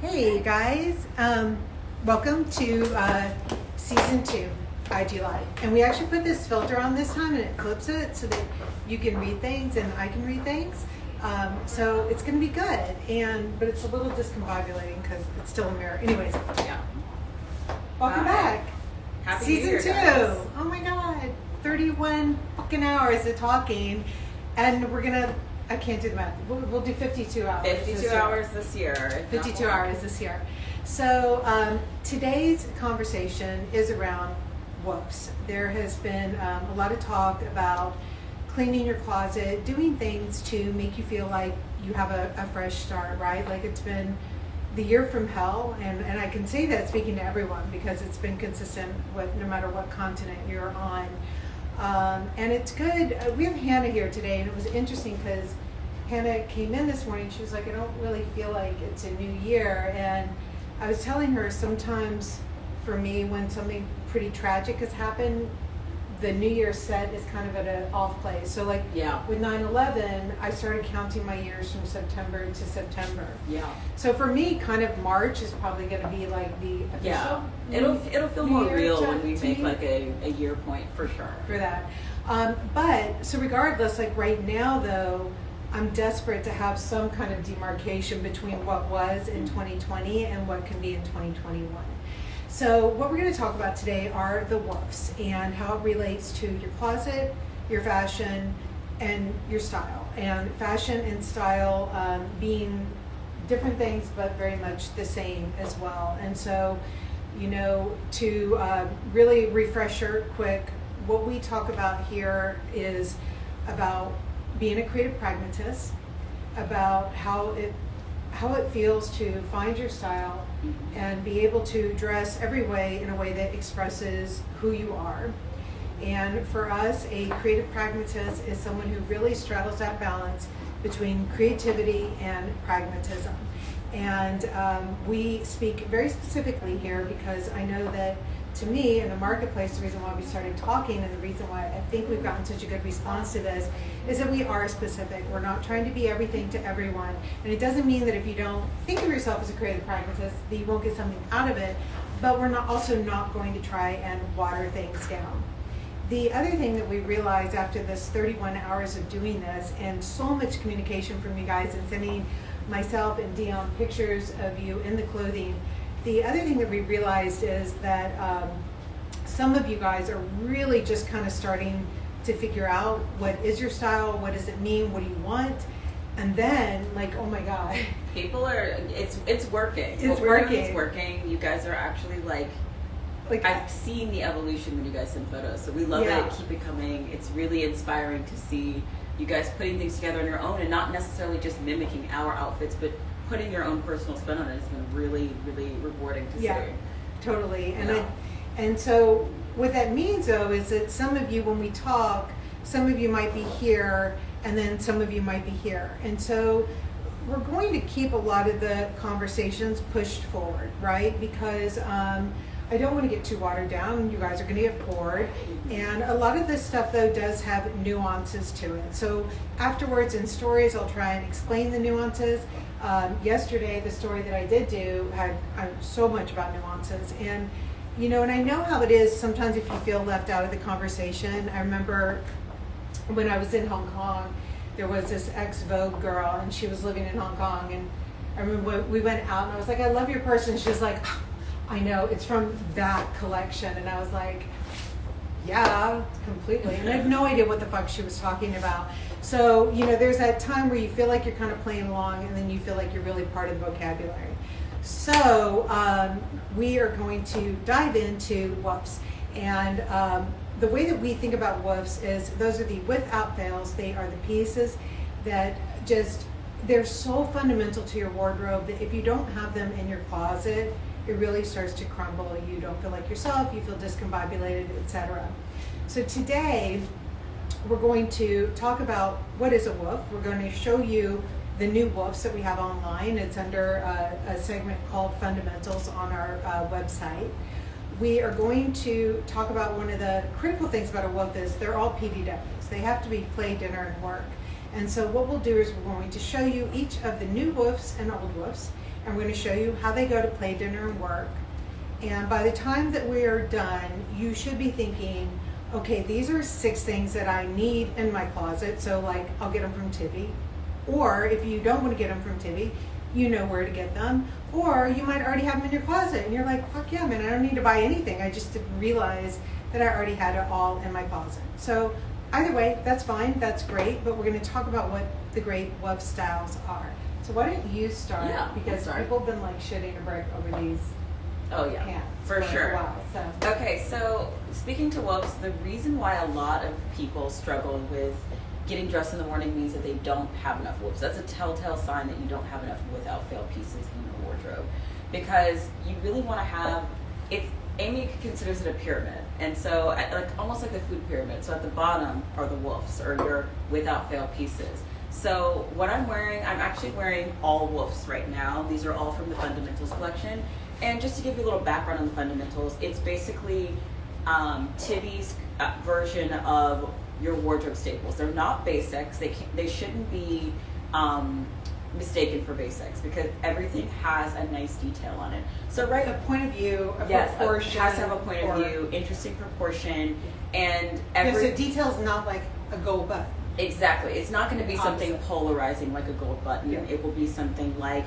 Hey guys, welcome to season 2 IG Live. And we actually put this filter on this time and it clips it so that you can read things and I can read things. So it's going to be good, but it's a little discombobulating because it's still a mirror. Anyways, yeah. Welcome back. Happy Season New Year, 2. guys. Oh my God, 31 fucking hours of talking, and we're gonna. I can't do the math. We'll do 52 hours. 52 hours this year. 52 hours this year. So today's conversation is around woofs. There has been a lot of talk about cleaning your closet, doing things to make you feel like you have a fresh start, right? Like it's been the year from hell, and I can say that speaking to everyone because it's been consistent with no matter what continent you're on. And it's good. We have Hannah here today, and it was interesting because Hannah came in this morning. She was like, I don't really feel like it's a new year. And I was telling her sometimes for me, when something pretty tragic has happened, the New Year's set is kind of at an off place. So like with 9/11, I started counting my years from September to September. Yeah. So for me, kind of March is probably going to be like the official. Yeah. It'll feel more real when we make me. like a year point for sure. For that. But so regardless, like right now though, I'm desperate to have some kind of demarcation between what was in 2020 and what can be in 2021. So what we're going to talk about today are the woofs and how it relates to your closet, your fashion, and your style. And fashion and style being different things, but very much the same as well. And so, you know, to really refresher quick, what we talk about here is about being a creative pragmatist, about how it feels to find your style and be able to dress every way in a way that expresses who you are. And for us, a creative pragmatist is someone who really straddles that balance between creativity and pragmatism. And we speak very specifically here because I know that to me in the marketplace, the reason why we started talking and the reason why I think we've gotten such a good response to this is that we are specific. We're not trying to be everything to everyone. And it doesn't mean that if you don't think of yourself as a creative pragmatist, that you won't get something out of it, but we're also not going to try and water things down. The other thing that we realized after this 31 hours of doing this and so much communication from you guys and sending myself and Dion pictures of you in the clothing, the other thing that we realized is that some of you guys are really just kind of starting to figure out what is your style, what does it mean, what do you want, and then like, oh my God. People are, it's working. It's working. It's working. You guys are actually like I've seen the evolution when you guys send photos, so we love it. Keep it coming. It's really inspiring to see you guys putting things together on your own and not necessarily just mimicking our outfits, but putting your own personal spin on it has been really, really rewarding to see. Totally. And so what that means though is that some of you, when we talk, some of you might be here and then some of you might be here. And so we're going to keep a lot of the conversations pushed forward, right? Because I don't want to get too watered down. You guys are going to get bored. And a lot of this stuff, though, does have nuances to it. So afterwards in stories, I'll try and explain the nuances. Yesterday, the story that I did do had so much about nuances. And, you know, and I know how it is sometimes if you feel left out of the conversation. I remember when I was in Hong Kong, there was this ex-Vogue girl, and she was living in Hong Kong. And I remember we went out, and I was like, I love your purse. And she was like, I know, it's from that collection. And I was like, yeah, completely. And I had no idea what the fuck she was talking about. So, you know, there's that time where you feel like you're kind of playing along and then you feel like you're really part of the vocabulary. So we are going to dive into woofs. And the way that we think about woofs is those are the without fails. They are the pieces that they're so fundamental to your wardrobe that if you don't have them in your closet, it really starts to crumble. You don't feel like yourself, you feel discombobulated, etc. So today, we're going to talk about what is a woof. We're going to show you the new woofs that we have online. It's under a segment called Fundamentals on our website. We are going to talk about one of the critical things about a woof is they're all Pdws. They have to be play, dinner, and work. And so what we'll do is we're going to show you each of the new woofs and old woofs, and we're going to show you how they go to play, dinner, and work. And by the time that we are done, you should be thinking, okay, these are 6 things that I need in my closet, so like I'll get them from Tibi. Or if you don't want to get them from Tibi, you know where to get them. Or you might already have them in your closet and you're like, fuck yeah, man, I don't need to buy anything. I just didn't realize that I already had it all in my closet. So either way, that's fine, that's great, but we're going to talk about what the great wove styles are. So why don't you start? Yeah, because people have been like shitting a brick over these. Oh yeah, pants for sure. A while, so. Okay, so speaking to woves, the reason why a lot of people struggle with getting dressed in the morning means that they don't have enough woves. That's a telltale sign that you don't have enough without fail pieces in your wardrobe, because you really want to have it. Amy considers it a pyramid, and so like almost like the food pyramid. So at the bottom are the woofs, or your without fail pieces. So what I'm wearing, I'm actually wearing all woofs right now. These are all from the Fundamentals collection. And just to give you a little background on the Fundamentals, it's basically Tibi's version of your wardrobe staples. They're not basics. They shouldn't be mistaken for basics, because everything has a nice detail on it. So right, a point of view, a proportion, proportion, has to have a point of view, interesting proportion, and every so detail's not like a gold button. Exactly. It's not going to be something polarizing like a gold button. Yeah. It will be something like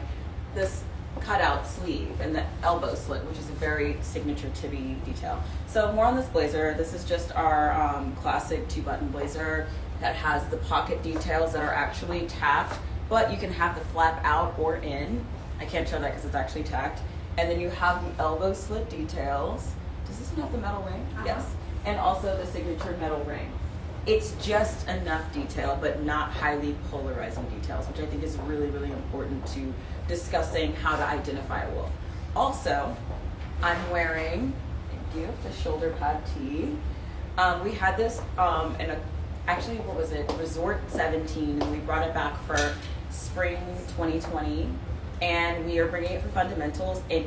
this cutout sleeve and the elbow slit, which is a very signature Tibi detail. So more on this blazer. This is just our classic 2-button blazer that has the pocket details that are actually tacked, but you can have the flap out or in. I can't show that because it's actually tacked. And then you have the elbow slit details. Does this one have the metal ring? Yes. And also the signature metal ring. It's just enough detail, but not highly polarizing details, which I think is really, really important to discussing how to identify a wolf. Also, I'm wearing, thank you, the shoulder pad tee. We had this in actually, what was it, Resort 17, and we brought it back for spring 2020, and we are bringing it for Fundamentals in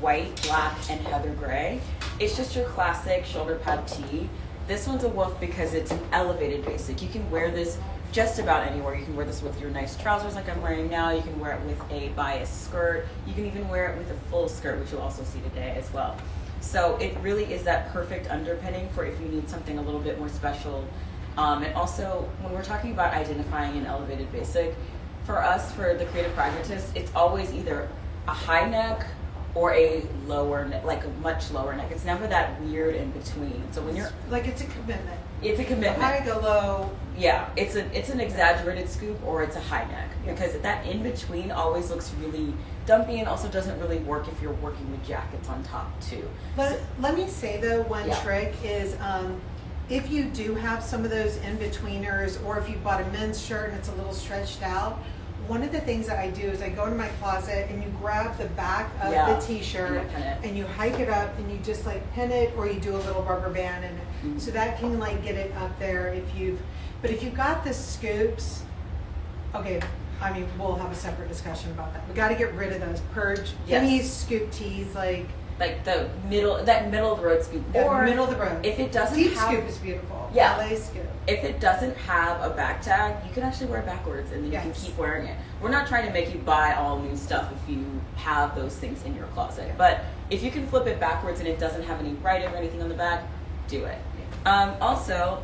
white, black, and heather gray. It's just your classic shoulder pad tee. This one's a woof because it's an elevated basic. You can wear this just about anywhere. You can wear this with your nice trousers like I'm wearing now. You can wear it with a bias skirt. You can even wear it with a full skirt, which you'll also see today as well. So it really is that perfect underpinning for if you need something a little bit more special. And also, when we're talking about identifying an elevated basic, for us, for the creative pragmatists, it's always either a high neck or a lower neck, like a much lower neck. It's never that weird in between. So when you're like, it's a commitment. It's a commitment. The high, the low. Yeah, it's an exaggerated scoop or it's a high neck, because that in between always looks really dumpy, and also doesn't really work if you're working with jackets on top too. Let me say though, one trick is if you do have some of those in-betweeners, or if you bought a men's shirt and it's a little stretched out, one of the things that I do is I go into my closet and you grab the back of the t-shirt and you hike it up and you just like pin it, or you do a little rubber band in it. Mm-hmm. So that can like get it up there but if you've got the scoops, okay, I mean, we'll have a separate discussion about that. We got to get rid of those. Purge any scoop tees, like the middle of the road scoop, or middle of the road. If it doesn't deep have, scoop is beautiful. Yeah. LA scoop. If it doesn't have a back tag, you can actually wear it backwards, and then you can keep wearing it. We're not trying to make you buy all new stuff if you have those things in your closet. But if you can flip it backwards and it doesn't have any writing or anything on the back, do it. Also,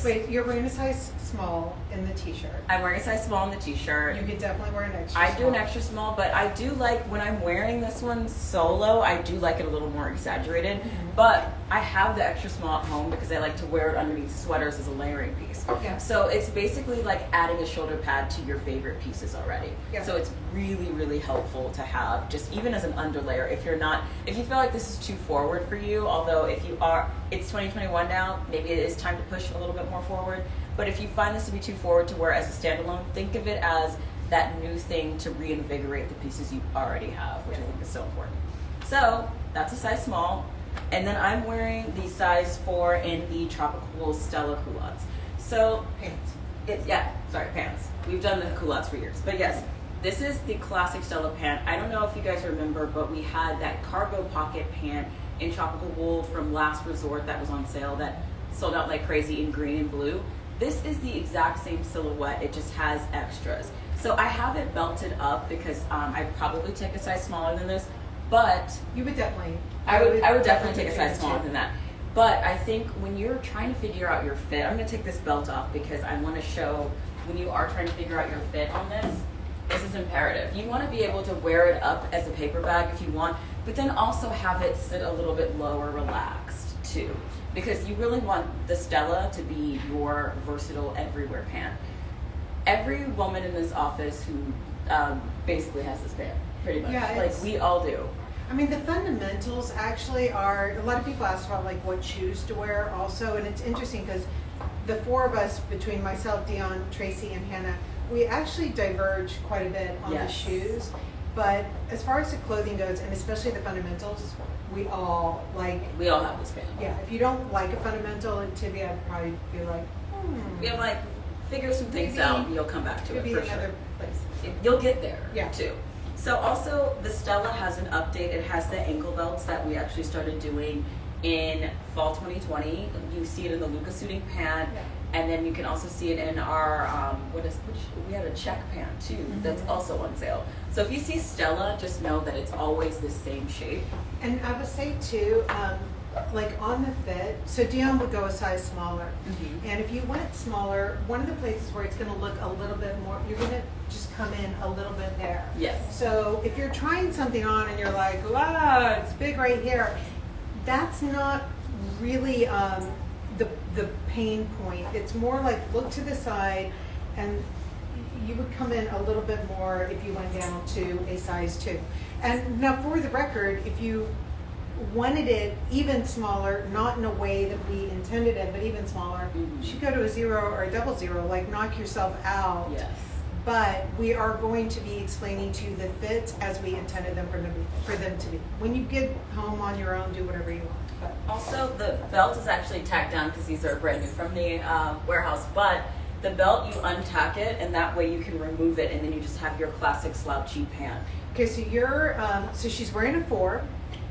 wait, you're wearing a size small in the t-shirt. I'm wearing a size small in the t-shirt. You could definitely wear an extra small. I do an extra small, but I do like, when I'm wearing this one solo, I do like it a little more exaggerated. Mm-hmm. But I have the extra small at home because I like to wear it underneath sweaters as a layering piece. Yeah. So it's basically like adding a shoulder pad to your favorite pieces already. Yeah. So it's really, really helpful to have, just even as an underlayer. If you feel like this is too forward for you, although if you are, it's 2021 now, maybe it is time to push a little bit more forward. But if you find this to be too forward to wear as a standalone, think of it as that new thing to reinvigorate the pieces you already have, which I think is so important. So that's a size small. And then I'm wearing the size 4 in the Tropical Stella culottes. So pants. Pants. We've done the culottes for years. But yes, this is the classic Stella pant. I don't know if you guys remember, but we had that cargo pocket pant in tropical wool from Last Resort that was on sale that sold out like crazy in green and blue. This is the exact same silhouette, it just has extras. So I have it belted up because I'd probably take a size smaller than this, but you would definitely. I would definitely take a size smaller than that. But I think when you're trying to figure out your fit, I'm going to take this belt off because I want to show when you are trying to figure out your fit on this is imperative. You want to be able to wear it up as a paper bag if you want, but then also have it sit a little bit lower relaxed too. Because you really want the Stella to be your versatile everywhere pant. Every woman in this office who basically has this pant, pretty much. Yeah, like we all do. I mean, the fundamentals actually are, a lot of people ask about like what shoes to wear also, and it's interesting because the four of us, between myself, Dion, Tracy, and Hannah, we actually diverge quite a bit on the shoes. But as far as the clothing goes, and especially the fundamentals, we all have this pant. Yeah, if you don't like a fundamental in Tibi, I'd probably be like, You know, like, figure some things out and you'll come back to it for sure. Place. You'll get there too. So also, the Stella has an update. It has the ankle belts that we actually started doing in fall 2020. You see it in the Luca suiting pant, and then you can also see it in our, we had a check pant too, that's also on sale. So if you see Stella, just know that it's always the same shape. And I would say too, like on the fit, so Dion would go a size smaller. And if you went smaller, one of the places where it's going to look a little bit more, you're going to just come in a little bit there. Yes. So if you're trying something on and you're like, wow, it's big right here, that's not really the pain point. It's more like look to the side, and you would come in a little bit more if you went down to a size 2. And now for the record, if you wanted it even smaller, not in a way that we intended it, but even smaller, you should go to a 0 or a 00, like knock yourself out. Yes. But we are going to be explaining to you the fits as we intended them for them to be. When you get home on your own, do whatever you want. But also, the belt is actually tacked down because these are brand new from the warehouse, but the belt, you untack it, and that way you can remove it, and then you just have your classic slouchy pant. Okay, so so she's wearing a 4.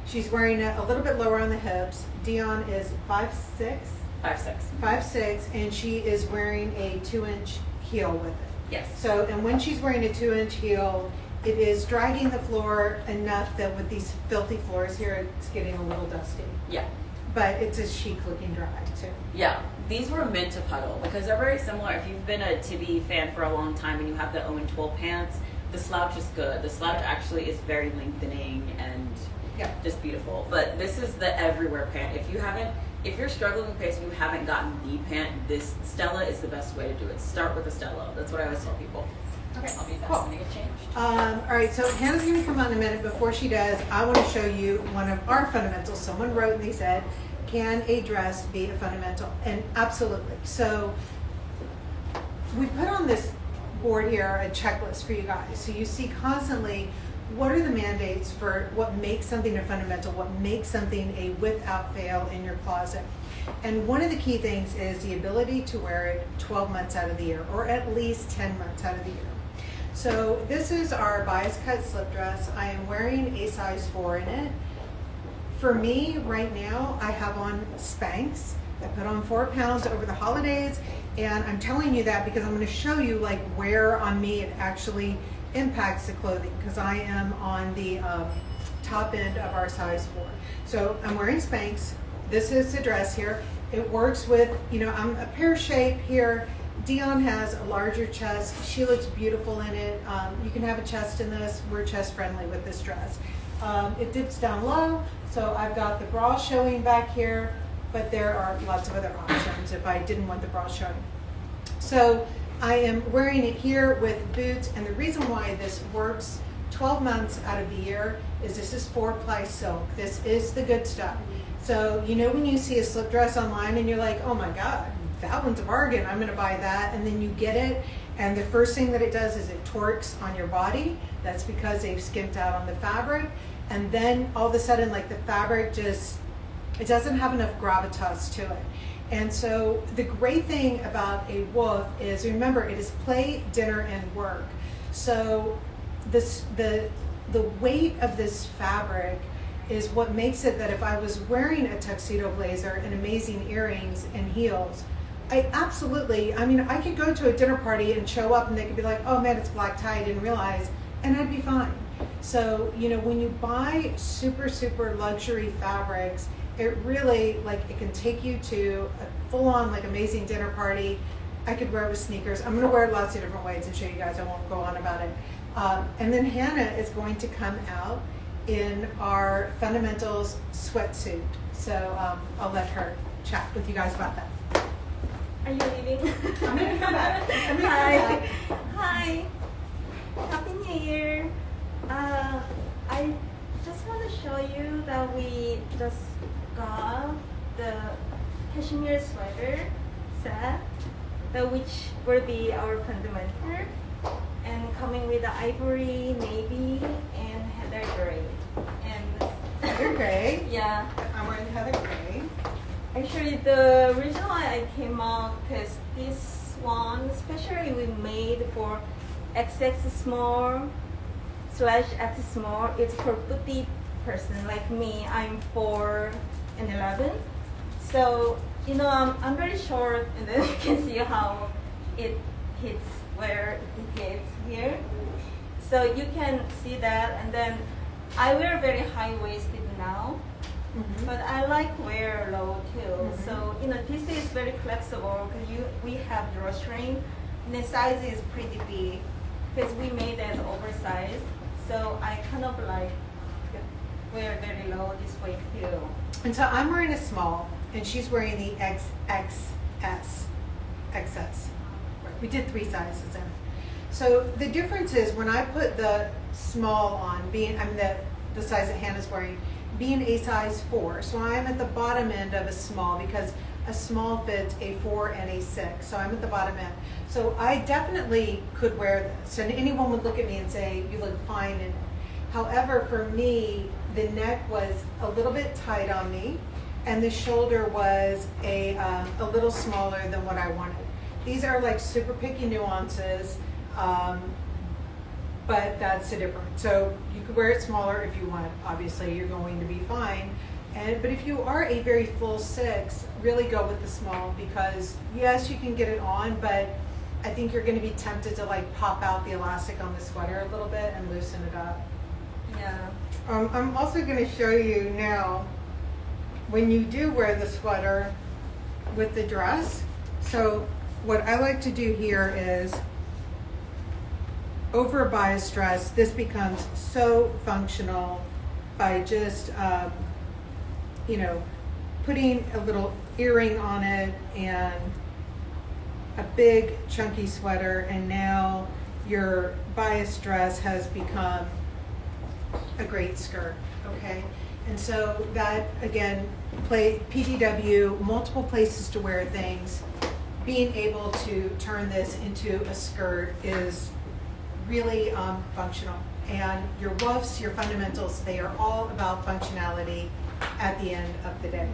She's wearing it a little bit lower on the hips. Dion is 5'6". 5'6", and she is wearing a 2-inch heel with it. Yes. So, and when she's wearing a 2-inch heel, it is dragging the floor enough that with these filthy floors here, it's getting a little dusty. Yeah. But it's a chic looking drag too. Yeah. These were meant to puddle because they're very similar. If you've been a Tibi fan for a long time and you have the Owen 12 pants, the slouch is good. The slouch actually is very lengthening and just beautiful. But this is the everywhere pant. If you're struggling with pants and you haven't gotten the pant, this Stella is the best way to do it. Start with a Stella. That's what I always tell people. Okay, I'll be back when it gets changed. All right, so Hannah's going to come out in a minute. Before she does, I want to show you one of our fundamentals. Someone wrote and they said, can a dress be a fundamental? And absolutely. So we put on this board here a checklist for you guys. So you see constantly what are the mandates for what makes something a fundamental, what makes something a without fail in your closet. And one of the key things is the ability to wear it 12 months out of the year, or at least 10 months out of the year. So this is our bias cut slip dress. I am wearing a size 4 in it. For me, right now, I have on Spanx. I put on 4 pounds over the holidays, and I'm telling you that because I'm going to show you like where on me it actually impacts the clothing, because I am on the top end of our size 4. So I'm wearing Spanx. This is the dress here. It works with, I'm a pear shape here. Dion has a larger chest. She looks beautiful in it. You can have a chest in this. We're chest friendly with this dress. It dips down low, so I've got the bra showing back here, but there are lots of other options if I didn't want the bra showing. So I am wearing it here with boots, and the reason why this works 12 months out of the year is this is 4-ply silk. This is the good stuff. So when you see a slip dress online and you're like, oh my God, that one's a bargain, I'm gonna buy that, and then you get it, and the first thing that it does is it torques on your body. That's because they've skimped out on the fabric, and then all of a sudden, like the fabric it doesn't have enough gravitas to it. And so the great thing about a woof is, remember, it is play, dinner, and work. So the weight of this fabric is what makes it that if I was wearing a tuxedo blazer and amazing earrings and heels, Absolutely. I mean, I could go to a dinner party and show up and they could be like, oh man, it's black tie, I didn't realize, and I'd be fine. So, you know, when you buy super, super luxury fabrics, it really, like, it can take you to a full-on, like, amazing dinner party. I could wear it with sneakers. I'm going to wear it lots of different ways and show you guys. I won't go on about it. And then Hannah is going to come out in our Fundamentals sweatsuit. So I'll let her chat with you guys about that. Are you leaving? I'm going to come back. Hi. Hi. Happy New Year. I just want to show you that we just got the Cashmere Sweater Set, which will be our fundamental, and coming with the ivory, navy, and heather gray. And Heather gray? Yeah. I'm wearing heather gray. Actually, the reason why I came out because this one, especially we made for XX small / X small. It's for petite person like me. I'm 4 and 11, so you know I'm very short, and then you can see how it hits where it hits here. So you can see that, and then I wear very high waisted now. Mm-hmm. But I like wear low too. Mm-hmm. So you know this is very flexible because we have drawstring, and the size is pretty big because we made it oversized. So I kind of like wear very low this way too. And so I'm wearing a small, and she's wearing the XS. We did 3 sizes in. So the difference is when I put the small on, the size that Hannah's wearing, being a size 4, so I'm at the bottom end of a small because a small fits a 4 and a 6, so I'm at the bottom end. So I definitely could wear this, and anyone would look at me and say, you look fine in it. However, for me, the neck was a little bit tight on me, and the shoulder was a little smaller than what I wanted. These are like super picky nuances, but that's the difference. So you could wear it smaller if you want. Obviously, you're going to be fine. But if you are a very full 6, really go with the small because yes, you can get it on, but I think you're going to be tempted to like pop out the elastic on the sweater a little bit and loosen it up. Yeah. I'm also going to show you now when you do wear the sweater with the dress. So what I like to do here is over a bias dress, this becomes so functional by just, putting a little earring on it and a big chunky sweater, and now your bias dress has become a great skirt, okay? And so that, again, PDW, multiple places to wear things, being able to turn this into a skirt is really functional. And your woofs, your fundamentals, they are all about functionality at the end of the day.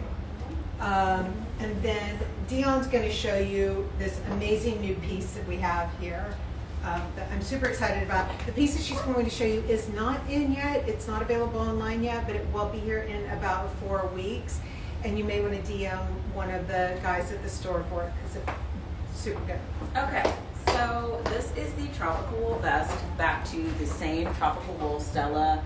And then Dion's going to show you this amazing new piece that we have here that I'm super excited about. The piece that she's going to show you is not in yet. It's not available online yet, but it will be here in about 4 weeks. And you may want to DM one of the guys at the store for it because it's super good. Okay. So this is the tropical wool vest, back to the same tropical wool Stella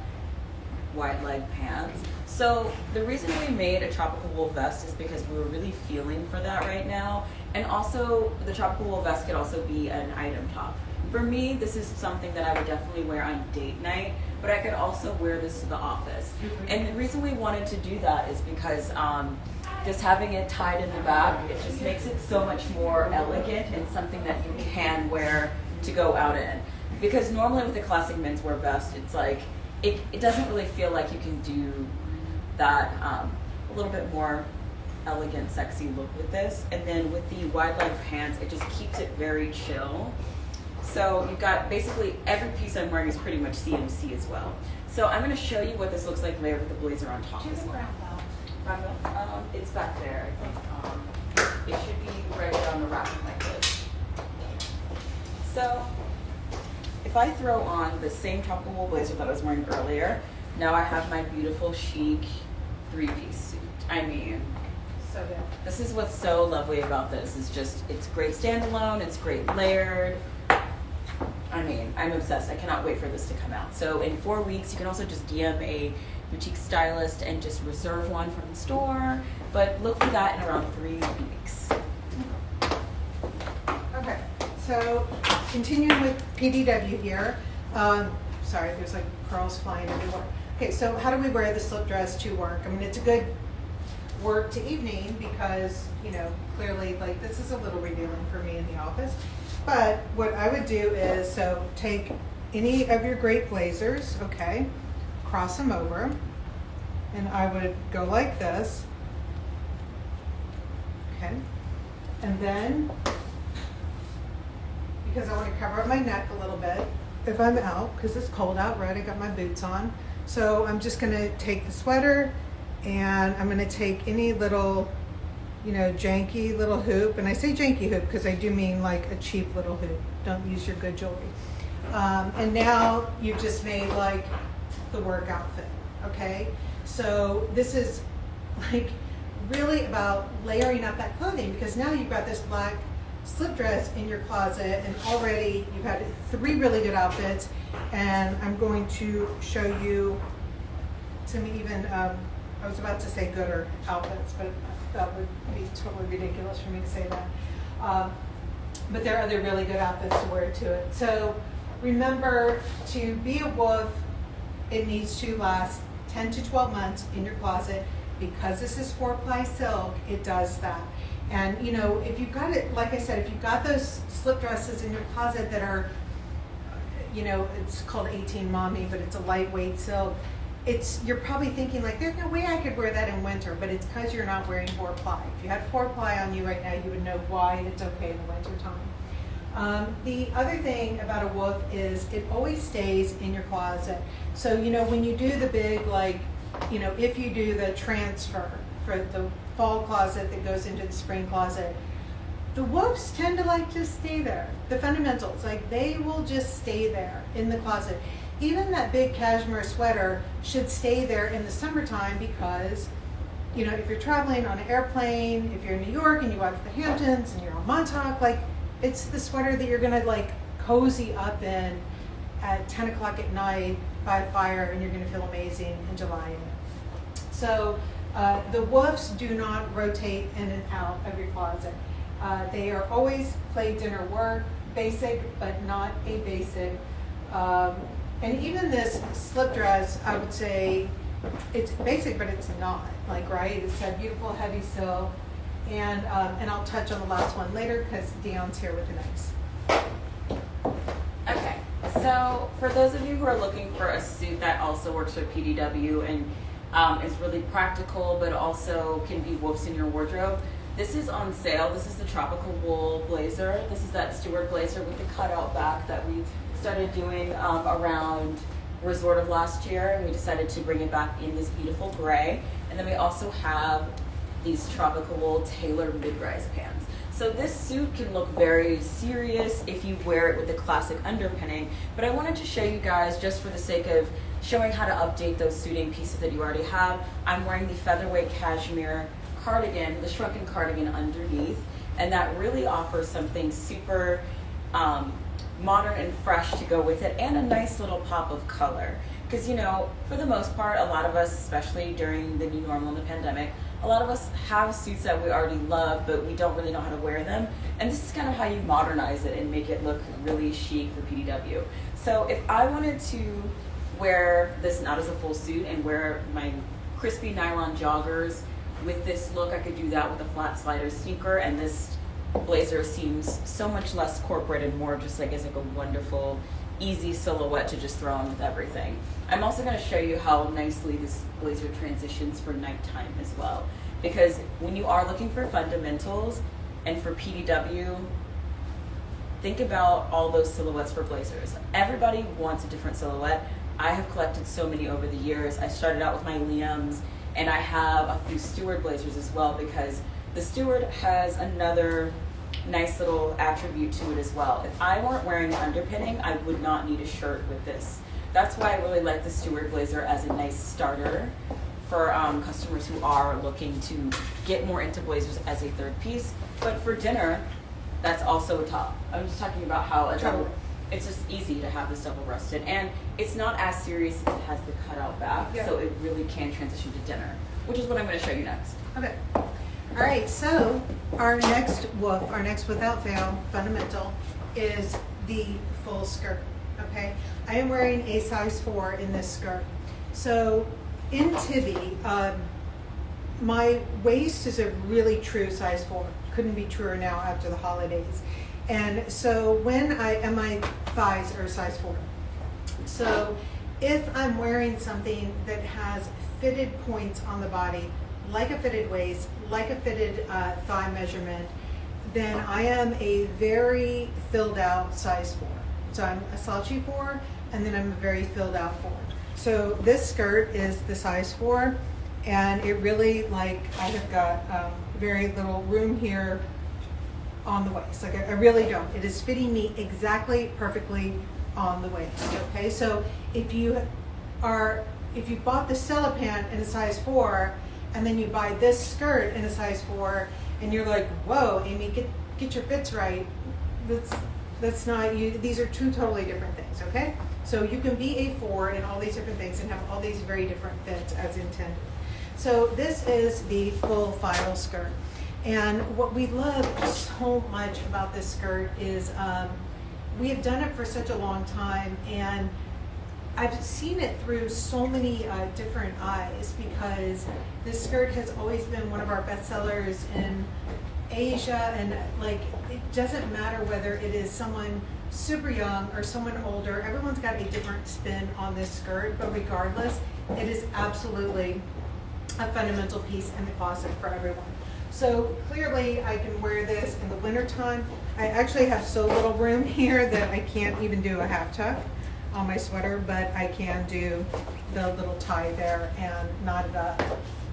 wide leg pants. So the reason we made a tropical wool vest is because we were really feeling for that right now. And also the tropical wool vest could also be an item top. For me, this is something that I would definitely wear on date night, but I could also wear this to the office. Mm-hmm. And the reason we wanted to do that is because just having it tied in the back, it just makes it so much more elegant and something that you can wear to go out in. Because normally with a classic menswear vest, it's like, it doesn't really feel like you can do that a little bit more elegant, sexy look with this. And then with the wide leg pants, it just keeps it very chill. So you've got basically every piece I'm wearing is pretty much CMC as well. So I'm going to show you what this looks like layered with the blazer on top as well. It's back there, I think. It should be right on the rack like this. So if I throw on the same tropical wool blazer that I was wearing earlier, now I have my beautiful chic 3-piece suit. I mean, So good. This is what's so lovely about this. Is just it's great standalone. It's great layered. I mean, I'm obsessed. I cannot wait for this to come out. So in 4 weeks, you can also just DM a boutique stylist and just reserve one from the store. But look for that in around 3 weeks. Okay, so continuing with PDW here. Sorry, there's like curls flying everywhere. Okay, so how do we wear the slip dress to work? I mean, it's a good work to evening because, you know, clearly like this is a little revealing for me in the office. But what I would do is, so take any of your great blazers, okay, cross them over, and I would go like this, okay, and then, because I want to cover up my neck a little bit, if I'm out, because it's cold out, right, I got my boots on, so I'm just going to take the sweater, and I'm going to take any little, you know, janky little hoop, and I say janky hoop because I do mean like a cheap little hoop. Don't use your good jewelry. And now you've just made like the work outfit, okay? So this is like really about layering up that clothing because now you've got this black slip dress in your closet and already you've had 3 really good outfits, and I'm going to show you some even, I was about to say gooder outfits, but that would be totally ridiculous for me to say that. But there are other really good outfits to wear to it. So remember, to be a wolf, it needs to last 10 to 12 months in your closet. Because this is 4-ply silk, it does that. And you know, if you've got it, like I said, if you've got those slip dresses in your closet that are, you know, it's called 18 Mommy, but it's a lightweight silk. You're probably thinking like, there's no way I could wear that in winter, but it's because you're not wearing 4-ply. If you had 4-ply on you right now, you would know why it's okay in the winter time. The other thing about a woof is it always stays in your closet. So, you know, when you do the big, like, you know, if you do the transfer for the fall closet that goes into the spring closet, the woofs tend to like just stay there. The fundamentals, like they will just stay there in the closet. Even that big cashmere sweater should stay there in the summertime because, you know, if you're traveling on an airplane, if you're in New York and you go out to the Hamptons and you're on Montauk, like it's the sweater that you're gonna like cozy up in at 10 o'clock at night by a fire, and you're gonna feel amazing in July in it. So the woofs do not rotate in and out of your closet. They are always play, dinner, work, basic, but not a basic. And even this slip dress, I would say it's basic, but it's not, like, right? It's that beautiful heavy silk. And I'll touch on the last one later because Dion's here with the next. Okay, so for those of you who are looking for a suit that also works with PDW and is really practical, but also can be woofs in your wardrobe, this is on sale. This is the tropical wool blazer. This is that Stuart blazer with the cutout back that we started doing around Resort of last year, and we decided to bring it back in this beautiful gray. And then we also have these tropical wool tailored mid-rise pants. So this suit can look very serious if you wear it with the classic underpinning, but I wanted to show you guys, just for the sake of showing how to update those suiting pieces that you already have. I'm wearing the featherweight cashmere cardigan, the shrunken cardigan underneath, and that really offers something super modern and fresh to go with it, and a nice little pop of color. Because, you know, for the most part, a lot of us, especially during the new normal in the pandemic, a lot of us have suits that we already love, but we don't really know how to wear them. And this is kind of how you modernize it and make it look really chic for PDW. So if I wanted to wear this not as a full suit and wear my crispy nylon joggers with this look, I could do that with a flat slider sneaker, and this blazer seems so much less corporate and more just like as like a wonderful, easy silhouette to just throw on with everything. I'm also going to show you how nicely this blazer transitions for nighttime as well. Because when you are looking for fundamentals and for PDW, think about all those silhouettes for blazers. Everybody wants a different silhouette. I have collected so many over the years. I started out with my Liams, and I have a few Stuart blazers as well, because the Stuart has another nice little attribute to it as well. If I weren't wearing an underpinning, I would not need a shirt with this. That's why I really like the Stuart blazer as a nice starter for customers who are looking to get more into blazers as a third piece. But for dinner, that's also a top. I'm just talking about how it's just easy to have this double-breasted, and it's not as serious as it has the cutout back, so it really can transition to dinner, which is what I'm going to show you next. Okay. All right, so our next without fail fundamental is the full skirt. Okay, I am wearing a size 4 in this skirt. So in Tibi, my waist is a really true size 4. Couldn't be truer now after the holidays. And so my thighs are size 4. So if I'm wearing something that has fitted points on the body, like a fitted waist, like a fitted thigh measurement, then I am a very filled out size 4. So I'm a slouchy 4, and then I'm a very filled out 4. So this skirt is the size 4, and it really, like, I have got very little room here on the waist. Like, I really don't. It is fitting me exactly perfectly on the waist. Okay, so if you bought the Stella pant in a size 4, and then you buy this skirt in a size 4, and you're like, whoa, Amy, get your fits right. That's not you. These are two totally different things. Okay, so you can be a 4 in all these different things and have all these very different fits as intended. So this is the full file skirt. And what we love so much about this skirt is we have done it for such a long time, and I've seen it through so many different eyes, because this skirt has always been one of our best sellers in Asia, and like, it doesn't matter whether it is someone super young or someone older, everyone's got a different spin on this skirt, but regardless, it is absolutely a fundamental piece in the closet for everyone. So clearly I can wear this in the winter time. I actually have so little room here that I can't even do a half tuck on my sweater, but I can do the little tie there and knot it up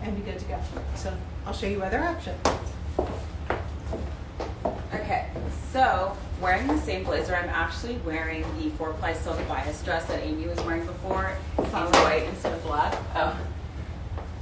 and be good to go. So I'll show you other options. Okay, so wearing the same blazer, I'm actually wearing the 4-ply silk bias dress that Amy was wearing before in white instead of black. Oh,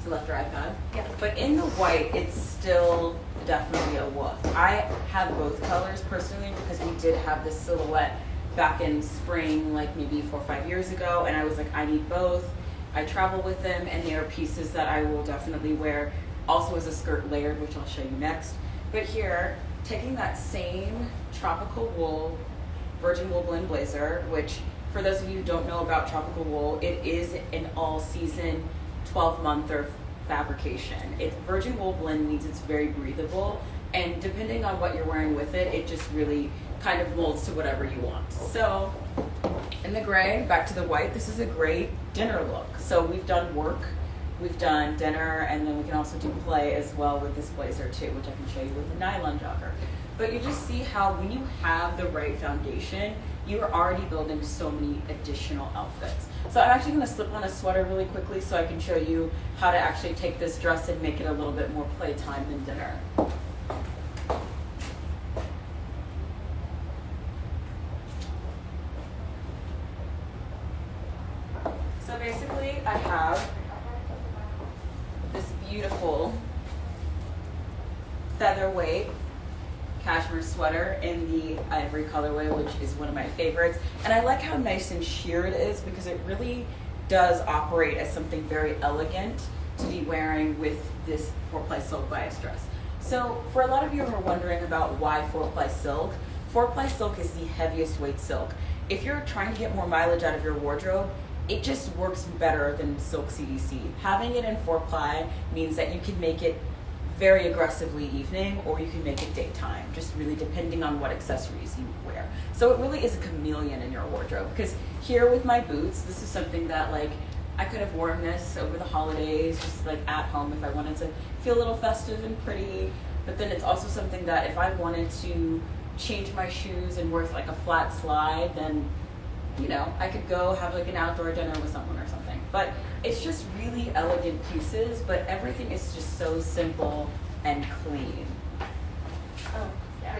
so left her iPad. Yeah. But in the white, it's still definitely a woof. I have both colors personally because we did have this silhouette back in spring, like maybe 4 or 5 years ago, and I was like, I need both. I travel with them, and they are pieces that I will definitely wear also as a skirt layered, which I'll show you next. But here, taking that same tropical wool, virgin wool blend blazer, which for those of you who don't know about tropical wool, it is an all-season 12-monther fabrication. It's virgin wool blend means it's very breathable, and depending on what you're wearing with it, it just really kind of molds to whatever you want. So in the gray, back to the white, this is a great dinner look. So we've done work, we've done dinner, and then we can also do play as well with this blazer too, which I can show you with the nylon jogger. But you just see how when you have the right foundation, you are already building so many additional outfits. So I'm actually gonna slip on a sweater really quickly so I can show you how to actually take this dress and make it a little bit more playtime than dinner. So basically I have this beautiful featherweight cashmere sweater in the ivory colorway, which is one of my favorites. And I like how nice and sheer it is because it really does operate as something very elegant to be wearing with this 4-ply silk bias dress. So for a lot of you who are wondering about why 4-ply silk, 4-ply silk is the heaviest weight silk. If you're trying to get more mileage out of your wardrobe, it just works better than silk CDC. Having it in 4-ply means that you can make it very aggressively evening, or you can make it daytime, just really depending on what accessories you wear. So it really is a chameleon in your wardrobe, because here with my boots, this is something that like I could have worn this over the holidays, just like at home if I wanted to feel a little festive and pretty. But then it's also something that if I wanted to change my shoes and wear like a flat slide, then you know, I could go have like an outdoor dinner with someone or something. But it's just really elegant pieces, but everything is just so simple and clean. Oh, yeah.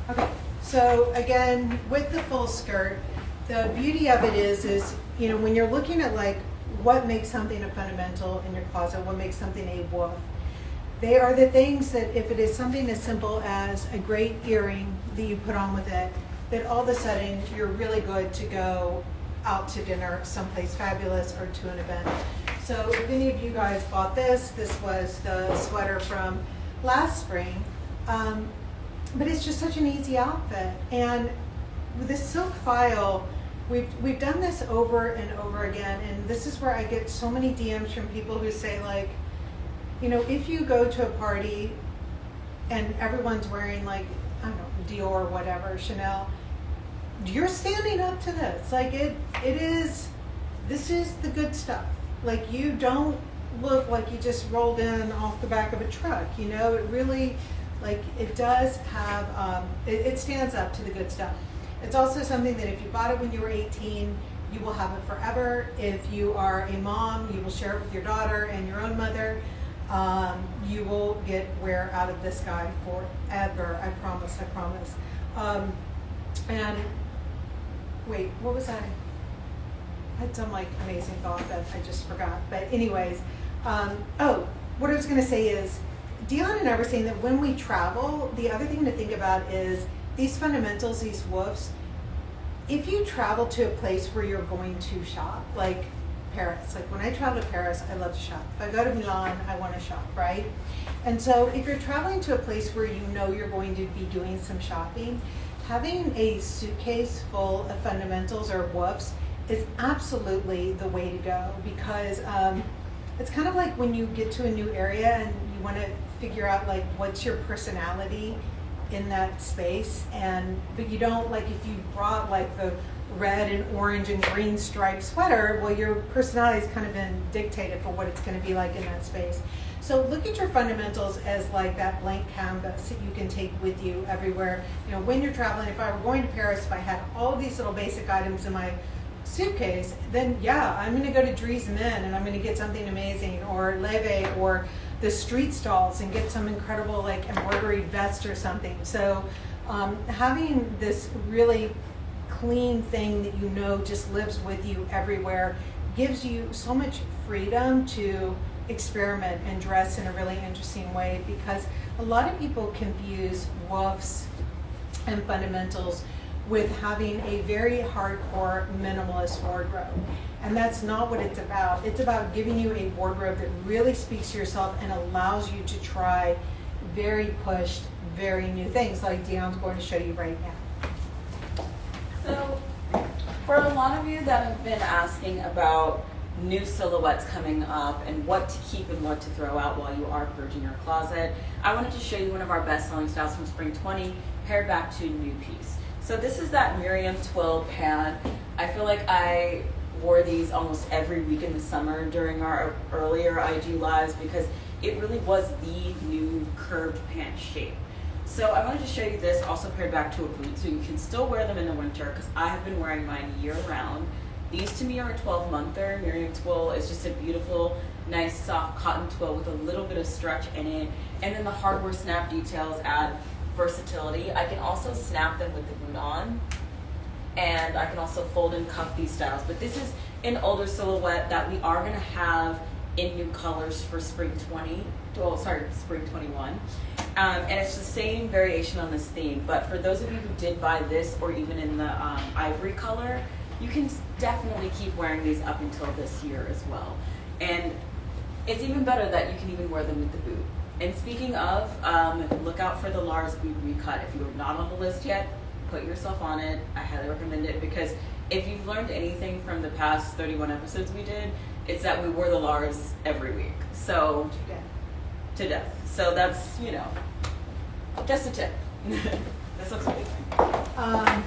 Okay, so again, with the full skirt, the beauty of it is, you know, when you're looking at like what makes something a fundamental in your closet, what makes something a woof. They are the things that if it is something as simple as a great earring that you put on with it, that all of a sudden you're really good to go out to dinner someplace fabulous or to an event. So if any of you guys bought this was the sweater from last spring, but it's just such an easy outfit. And with the silk file, we've done this over and over again, and this is where I get so many DMs from people who say, like, you know, if you go to a party and everyone's wearing, like, I don't know, Dior or whatever, Chanel, you're standing up to this. Like, this is the good stuff. Like, you don't look like you just rolled in off the back of a truck, you know? It really, like, it does have, it stands up to the good stuff. It's also something that if you bought it when you were 18, you will have it forever. If you are a mom, you will share it with your daughter and your own mother. You will get wear out of this guy forever. I promise. And wait, what was that? I had some like amazing thought that I just forgot. But anyways, what I was going to say is, Dion and I were saying that when we travel, the other thing to think about is these fundamentals, these woofs. If you travel to a place where you're going to shop, like Paris, like when I travel to Paris, I love to shop. If I go to Milan, I want to shop, right? And so if you're traveling to a place where you know you're going to be doing some shopping, having a suitcase full of fundamentals or woofs is absolutely the way to go, because it's kind of like when you get to a new area and you want to figure out like what's your personality in that space, but you don't, like, if you brought like the red and orange and green striped sweater, well, your personality's kind of been dictated for what it's going to be like in that space. So look at your fundamentals as like that blank canvas that you can take with you everywhere. You know, when you're traveling, if I were going to Paris, if I had all of these little basic items in my suitcase, then yeah, I'm going to go to Dries Men and I'm going to get something amazing, or Leve, or the street stalls, and get some incredible like embroidered vest or something. So having this really clean thing that you know just lives with you everywhere gives you so much freedom to experiment and dress in a really interesting way, because a lot of people confuse woofs and fundamentals with having a very hardcore minimalist wardrobe. And that's not what it's about. It's about giving you a wardrobe that really speaks to yourself and allows you to try very pushed, very new things, like Dion's going to show you right now. So, for a lot of you that have been asking about new silhouettes coming up and what to keep and what to throw out while you are purging your closet, I wanted to show you one of our best-selling styles from Spring 20, paired back to a new piece. So this is that Miriam Twill pant. I feel like I wore these almost every week in the summer during our earlier IG lives, because it really was the new curved pant shape. So I wanted to show you this also paired back to a boot, so you can still wear them in the winter, because I have been wearing mine year round. These to me are a 12-monther. Miriam Twill is just a beautiful, nice, soft cotton twill with a little bit of stretch in it. And then the hardware snap details add versatility. I can also snap them with the boot on, and I can also fold and cuff these styles. But this is an older silhouette that we are going to have in new colors for spring 21. And it's the same variation on this theme. But for those of you who did buy this, or even in the ivory color, you can definitely keep wearing these up until this year as well. And it's even better that you can even wear them with the boot. And speaking of, look out for the Lars boot recut. If you're not on the list yet, put yourself on it. I highly recommend it, because if you've learned anything from the past 31 episodes we did, it's that we wore the Lars every week. So, to death. So that's, you know, just a tip. This looks amazing.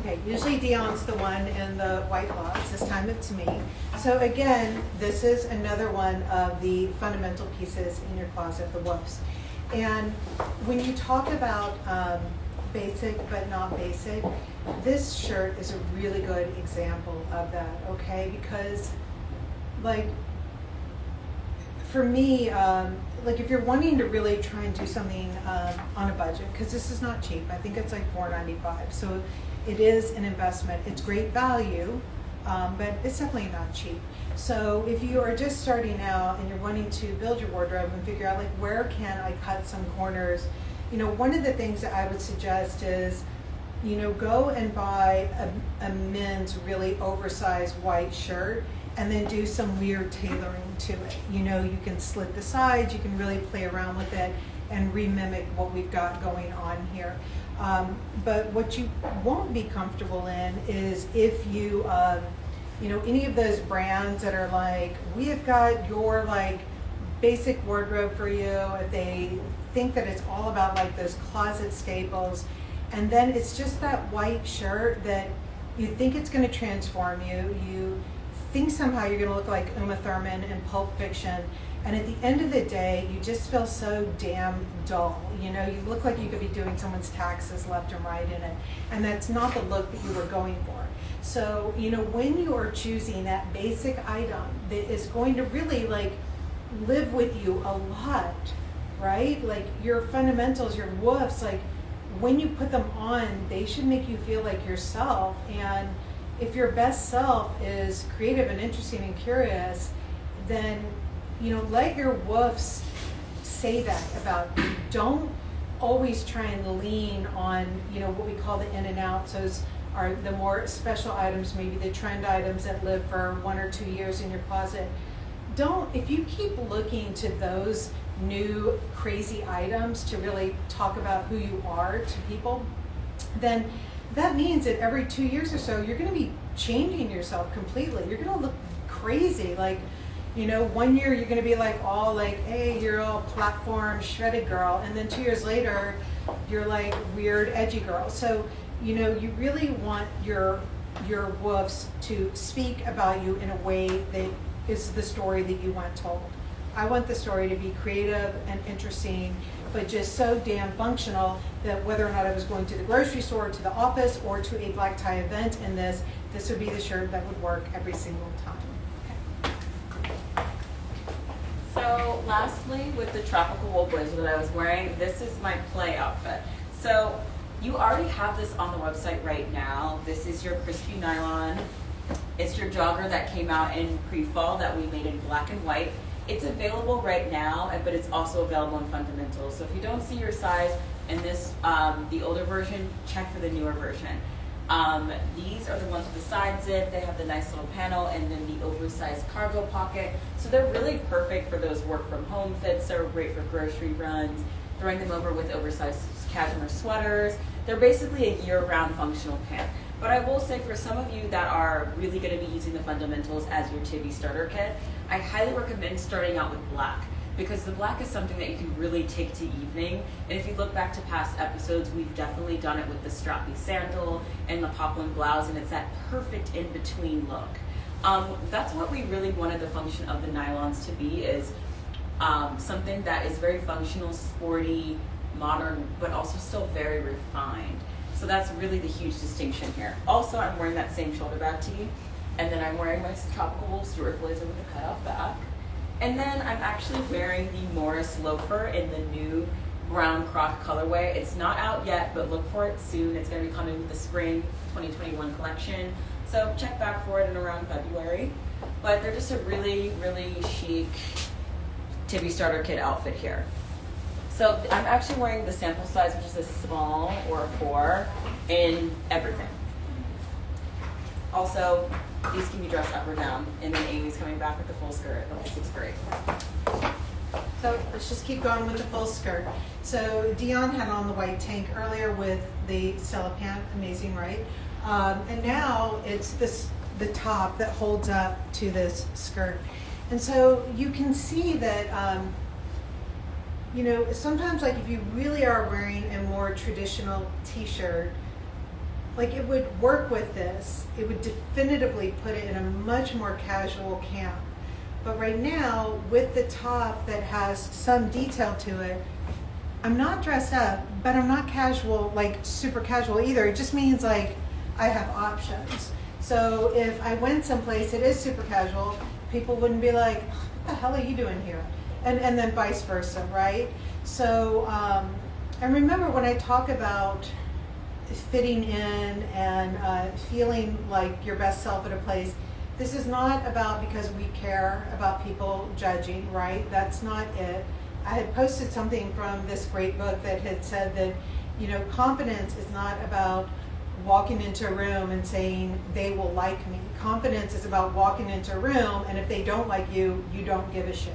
Okay, usually Dion's the one in the white gloves. This time it's me. So again, this is another one of the fundamental pieces in your closet, the woofs. And when you talk about basic but not basic, this shirt is a really good example of that, okay? Because, like, for me, like if you're wanting to really try and do something on a budget, because this is not cheap. I think it's like $4.95. So it is an investment. It's great value, but it's definitely not cheap. So if you are just starting out and you're wanting to build your wardrobe and figure out like where can I cut some corners, one of the things that I would suggest is, go and buy a men's really oversized white shirt and then do some weird tailoring to it. You can slit the sides, you can really play around with it and remimic what we've got going on here. But what you won't be comfortable in is if you, any of those brands that are like, we have got your like basic wardrobe for you, if they think that it's all about like those closet staples, and then it's just that white shirt that you think it's going to transform you. You think somehow you're going to look like Uma Thurman in Pulp Fiction, and at the end of the day, you just feel so damn dull. You look like you could be doing someone's taxes left and right in it, and that's not the look that you were going for. So, when you are choosing that basic item that is going to really like live with you a lot, right? Like your fundamentals, your woofs, like when you put them on, they should make you feel like yourself. And if your best self is creative and interesting and curious, then, let your woofs say that about you. Don't always try and lean on, what we call the in and outs. Those are the more special items, maybe the trend items that live for 1 or 2 years in your closet. If you keep looking to those new crazy items to really talk about who you are to people, then that means that every 2 years or so, you're going to be changing yourself completely. You're going to look crazy. Like, 1 year you're going to be like all like, hey, you're all platform shredded girl. And then 2 years later, you're like weird edgy girl. So, you really want your woofs to speak about you in a way that is the story that you want told. I want the story to be creative and interesting, but just so damn functional that whether or not I was going to the grocery store, to the office, or to a black tie event in this would be the shirt that would work every single time. Okay. So lastly, with the tropical wool blazer that I was wearing, this is my play outfit. So you already have this on the website right now. This is your crispy nylon. It's your jogger that came out in pre-fall that we made in black and white. It's available right now, but it's also available in fundamentals. So if you don't see your size in this, the older version, check for the newer version. These are the ones with the side zip. They have the nice little panel and then the oversized cargo pocket. So they're really perfect for those work from home fits. They're great for grocery runs, throwing them over with oversized cashmere sweaters. They're basically a year-round functional pant. But I will say for some of you that are really going to be using the fundamentals as your Tibi starter kit, I highly recommend starting out with black, because the black is something that you can really take to evening. And if you look back to past episodes, we've definitely done it with the strappy sandal and the poplin blouse, and it's that perfect in-between look. That's what we really wanted the function of the nylons to be, is something that is very functional, sporty, modern, but also still very refined. So that's really the huge distinction here. Also, I'm wearing that same shoulder bag tee, and then I'm wearing my tropical wool Stuart blazer with a cutout back. And then I'm actually wearing the Morris loafer in the new brown croc colorway. It's not out yet, but look for it soon. It's going to be coming with the spring 2021 collection. So check back for it in around February. But they're just a really, really chic Tibi starter kit outfit here. So I'm actually wearing the sample size, which is a small or a 4 in everything. Also, these can be dressed up or down, and then Amy's coming back with the full skirt. This looks great. So let's just keep going with the full skirt. So Dion had on the white tank earlier with the Stella pant, amazing, right? And now it's the top that holds up to this skirt. And so you can see that, sometimes like if you really are wearing a more traditional t-shirt, like it would work with this. It would definitively put it in a much more casual camp. But right now, with the top that has some detail to it, I'm not dressed up, but I'm not casual, like super casual either. It just means like I have options. So if I went someplace that is super casual, people wouldn't be like, what the hell are you doing here? And then vice versa, right? So, and remember when I talk about fitting in and feeling like your best self at a place. This is not about because we care about people judging, right? That's not it. I had posted something from this great book that had said that, you know, confidence is not about walking into a room and saying they will like me. Confidence is about walking into a room, and if they don't like you, you don't give a shit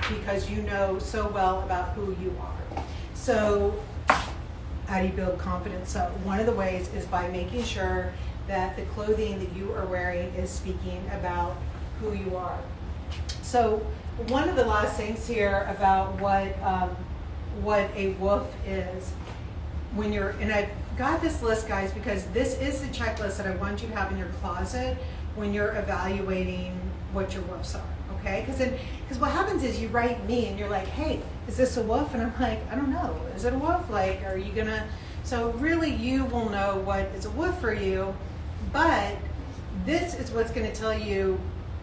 because you know so well about who you are. So how do you build confidence? So one of the ways is by making sure that the clothing that you are wearing is speaking about who you are. So one of the last things here about what a woof is, when you're, and I've got this list, guys, because this is the checklist that I want you to have in your closet when you're evaluating what your woofs are, okay? Because what happens is you write me and you're like, hey, is this a woof? And I'm like, I don't know. Is it a woof? Like, are you gonna? So really, you will know what is a woof for you, but this is what's going to tell you,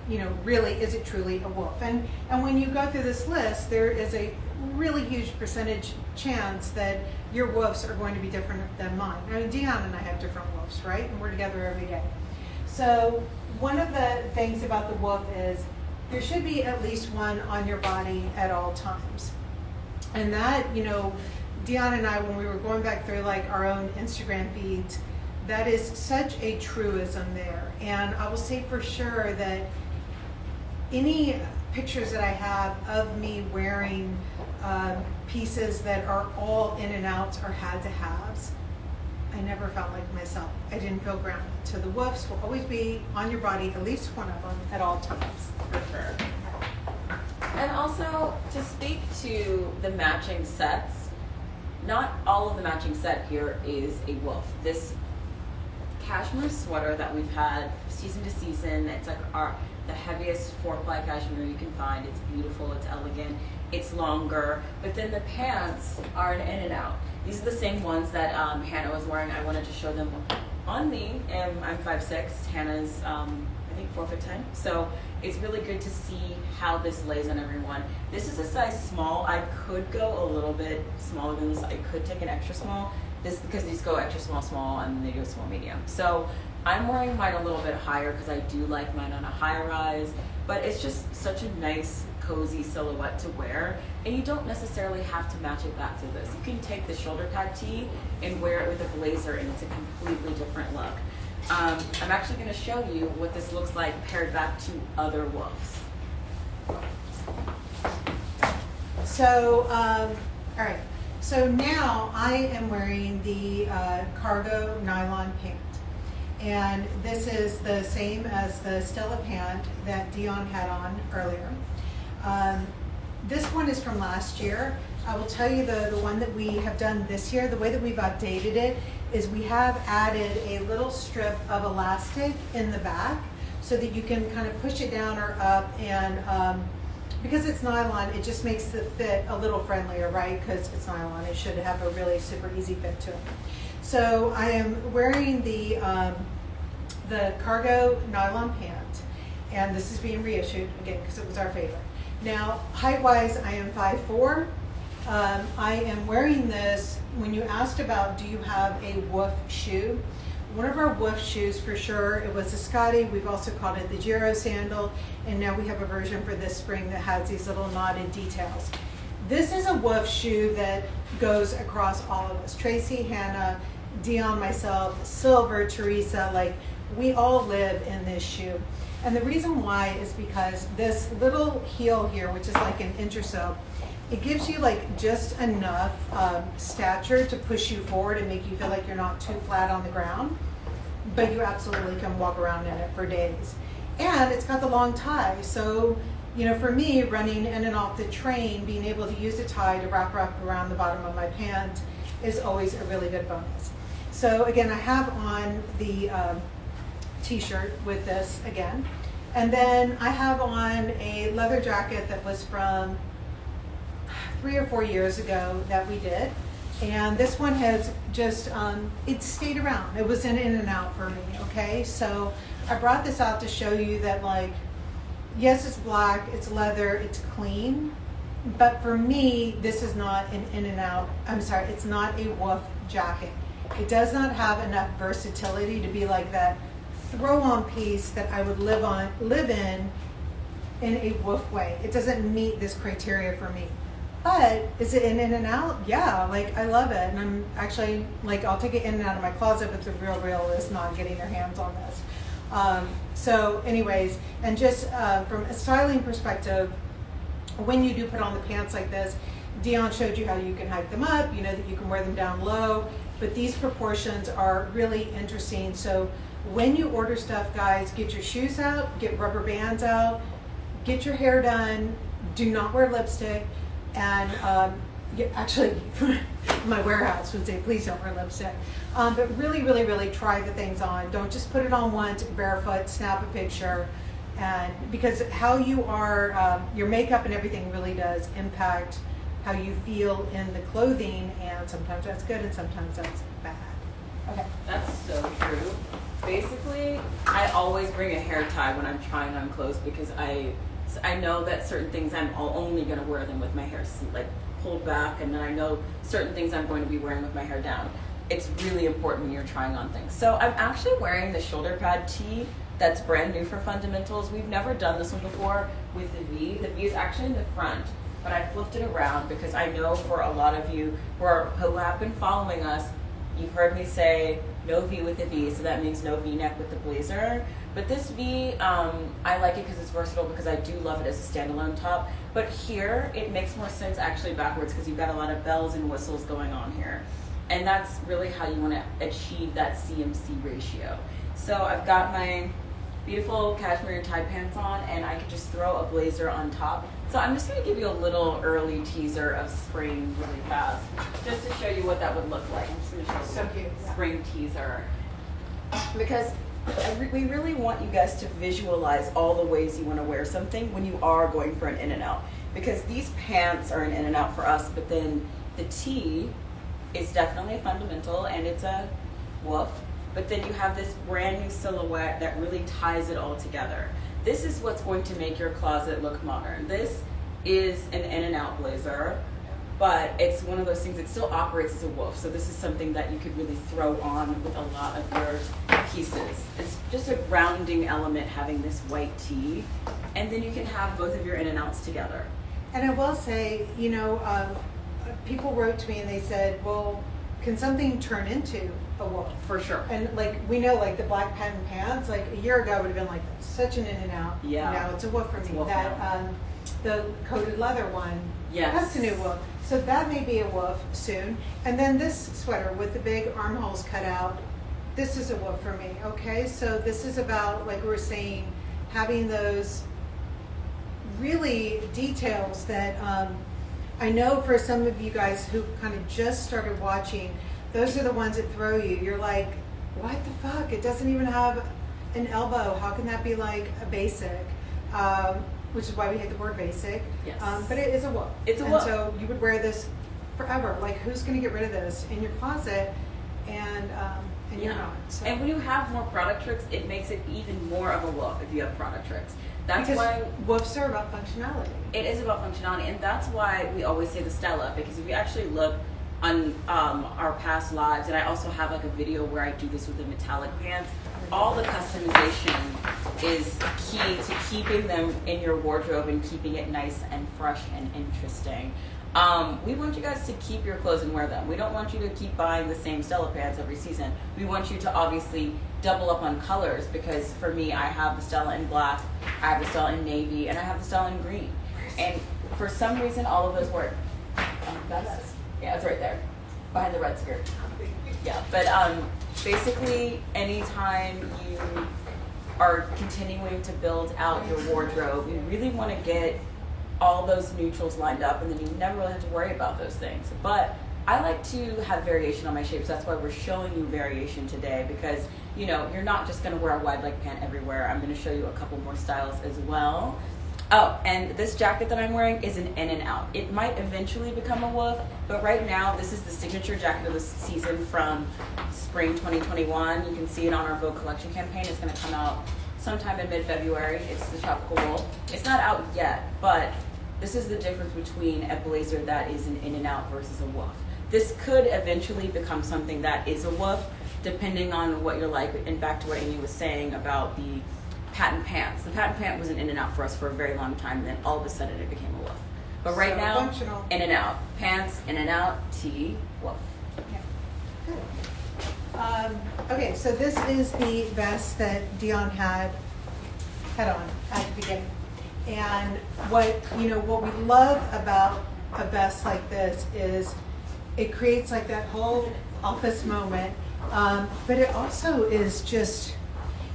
you know, really, is it truly a woof? And when you go through this list, there is a really huge percentage chance that your woofs are going to be different than mine. I mean, Dion and I have different woofs, right? And we're together every day. So one of the things about the woof is there should be at least one on your body at all times. And that, you know, Dion and I, when we were going back through like our own Instagram feeds, that is such a truism there. And I will say for sure that any pictures that I have of me wearing pieces that are all in and outs or had to haves, I never felt like myself. I didn't feel grounded. So the woofs will always be on your body, at least one of them at all times. For sure. And also to speak to the matching sets, not all of the matching set here is a woof. This cashmere sweater that we've had season to season, it's like the heaviest 4-ply cashmere you can find. It's beautiful, it's elegant, it's longer, but then the pants are an in and out. These are the same ones that Hannah was wearing. I wanted to show them on me, and I'm 5'6", Hannah's I think 4'10", so it's really good to see how this lays on everyone. This is a size small. I could go a little bit smaller than this. I could take an extra small. This because these go extra small, small, and they go small, medium. So I'm wearing mine a little bit higher because I do like mine on a higher rise, but it's just such a nice, cozy silhouette to wear, and you don't necessarily have to match it back to this. You can take the shoulder pad tee and wear it with a blazer, and it's a completely different look. I'm actually going to show you what this looks like paired back to other woofs. So, all right. So now I am wearing the cargo nylon pant. And this is the same as the Stella pant that Dion had on earlier. This one is from last year. I will tell you the one that we have done this year, the way that we've updated it is we have added a little strip of elastic in the back so that you can kind of push it down or up, and because it's nylon, it just makes the fit a little friendlier, right? Because it's nylon, it should have a really super easy fit to it. So I am wearing the cargo nylon pant, and this is being reissued again because it was our favorite. Now, height-wise, I am 5'4". I am wearing this. When you asked about, do you have a woof shoe? One of our woof shoes for sure, it was the Scotty. We've also called it the Giro sandal, and now we have a version for this spring that has these little knotted details. This is a woof shoe that goes across all of us. Tracy, Hannah, Dion, myself, Silver, Teresa, like we all live in this shoe. And the reason why is because this little heel here, which is like an inch or so, it gives you like just enough stature to push you forward and make you feel like you're not too flat on the ground, but you absolutely can walk around in it for days. And it's got the long tie, so you know, for me, running in and off the train, being able to use the tie to wrap around the bottom of my pant is always a really good bonus. So again, I have on the t-shirt with this again, and then I have on a leather jacket that was from 3 or 4 years ago that we did, and this one has just it stayed around. It was in and out for me. Okay, so I brought this out to show you that, like, yes, it's black, it's leather, it's clean, but for me, this is not an in and out. I'm sorry, it's not a woof jacket. It does not have enough versatility to be like that throw-on piece that I would live in a woof way. It doesn't meet this criteria for me. But is it in and out? Yeah, like I love it. And I'm actually like, I'll take it in and out of my closet, but the real is not getting their hands on this. So anyways, and just from a styling perspective, when you do put on the pants like this, Dion showed you how you can hike them up, you know that you can wear them down low, but these proportions are really interesting. So when you order stuff, guys, get your shoes out, get rubber bands out, get your hair done, do not wear lipstick, and actually my warehouse would say please don't wear lipstick, but really try the things on. Don't just put it on once barefoot, snap a picture, and because how you are, your makeup and everything really does impact how you feel in the clothing, and sometimes that's good and sometimes that's bad. Okay. That's so true. Basically, I always bring a hair tie when I'm trying on clothes because I know that certain things I'm only going to wear them with my hair like pulled back, and then I know certain things I'm going to be wearing with my hair down. It's really important when you're trying on things. So I'm actually wearing the shoulder pad tee that's brand new for Fundamentals. We've never done this one before with the V. The V is actually in the front, but I flipped it around because I know for a lot of you who have been following us, you've heard me say no V with the V, so that means no V-neck with the blazer. But this V, I like it because it's versatile, because I do love it as a standalone top. But here, it makes more sense actually backwards because you've got a lot of bells and whistles going on here. And that's really how you want to achieve that CMC ratio. So I've got my beautiful cashmere tie pants on, and I could just throw a blazer on top. So I'm just going to give you a little early teaser of spring really fast, just to show you what that would look like. I'm just going to show you a spring teaser. Because we really want you guys to visualize all the ways you want to wear something when you are going for an in and out. Because these pants are an in and out for us, but then the tee is definitely a fundamental and it's a woof. But then you have this brand new silhouette that really ties it all together. This is what's going to make your closet look modern. This is an in and out blazer, but it's one of those things that still operates as a woof. So this is something that you could really throw on with a lot of your pieces. It's just a grounding element having this white tee, and then you can have both of your in and outs together. And I will say, you know, people wrote to me and they said, well, can something turn into a woof? For sure. And like we know, like the black patent pants, like a year ago would have been like such an in and out. Yeah. Now it's a woof for me. That the coated leather one. Yes. That's a new woof. So that may be a woof soon. And then this sweater with the big armholes cut out. This is a woof for me. Okay. So this is about, like we were saying, having those really details that I know for some of you guys who kind of just started watching, those are the ones that throw you. You're like, what the fuck? It doesn't even have an elbow. How can that be like a basic? Which is why we hate the word basic. Yes. But it is a woof. It's a woof. And so you would wear this forever. Like, who's going to get rid of this in your closet? And you're not. So. And when you have more product tricks, it makes it even more of a woof if you have product tricks. That's because why woofs are about functionality. It is about functionality, and that's why we always say the Stella, because if you actually look on our past lives, and I also have like a video where I do this with the metallic pants, all the customization is key to keeping them in your wardrobe and keeping it nice and fresh and interesting. We want you guys to keep your clothes and wear them. We don't want you to keep buying the same Stella pants every season. We want you to obviously double up on colors, because for me, I have the Stella in black, I have the Stella in navy, and I have the Stella in green. And for some reason, all of those work. Yeah, it's right there, behind the red skirt. Yeah, but basically, anytime you are continuing to build out your wardrobe, you really want to get all those neutrals lined up, and then you never really have to worry about those things. But I like to have variation on my shapes. That's why we're showing you variation today, because you know you're not just going to wear a wide leg pant everywhere. I'm going to show you a couple more styles as well. Oh, and this jacket that I'm wearing is an in and out. It might eventually become a woof, but right now this is the signature jacket of the season from spring 2021. You can see it on our Vogue collection campaign. It's going to come out sometime in mid-February. It's the tropical wool. It's not out yet, but this is the difference between a blazer that is an in and out versus a woof. This could eventually become something that is a woof, depending on what you're like. And back to what Amy was saying about the patent pants. The patent pant was an in and out for us for a very long time, and then all of a sudden it became a woof. But right now, functional. in and out. Pants, in and out, tee, woof. Yeah. Good. Okay, so this is the vest that Dion had on at the beginning. And what we love about a vest like this is it creates like that whole office moment, but it also is just,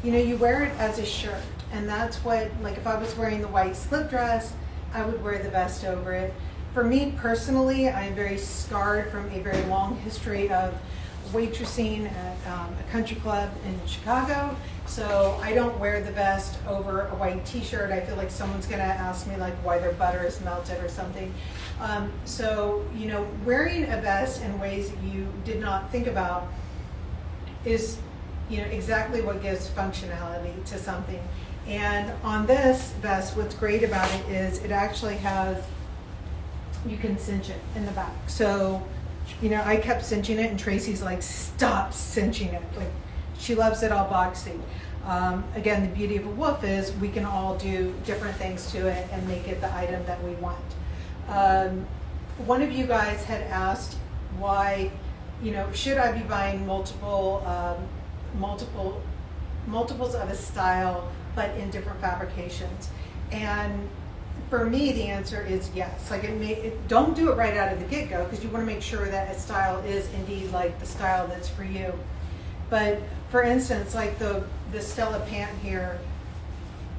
you wear it as a shirt, and that's what, like if I was wearing the white slip dress, I would wear the vest over it. For me personally, I am very scarred from a very long history of waitressing at a country club in Chicago, so I don't wear the vest over a white t-shirt. I feel like someone's gonna ask me like why their butter is melted or something. So wearing a vest in ways that you did not think about is exactly what gives functionality to something. And on this vest, what's great about it is it actually has, you can cinch it in the back. So I kept cinching it, and Tracy's like, stop cinching it. Like, she loves it all boxy. Again, the beauty of a woof is we can all do different things to it and make it the item that we want. One of you guys had asked why, should I be buying multiples of a style, but in different fabrications? And for me, the answer is yes. Like don't do it right out of the get-go, because you want to make sure that a style is indeed like the style that's for you. But for instance, like the Stella pant here,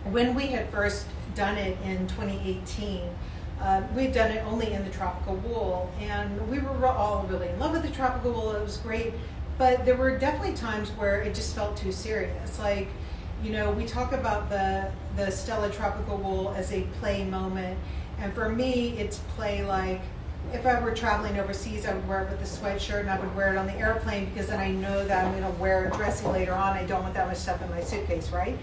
when we had first done it in 2018, we'd done it only in the tropical wool, and we were all really in love with the tropical wool. It was great, but there were definitely times where it just felt too serious. Like, we talk about the Stella tropical wool as a play moment, and for me, it's play like if I were traveling overseas, I would wear it with a sweatshirt, and I would wear it on the airplane because then I know that I'm going to wear it dressy later on. I don't want that much stuff in my suitcase, right?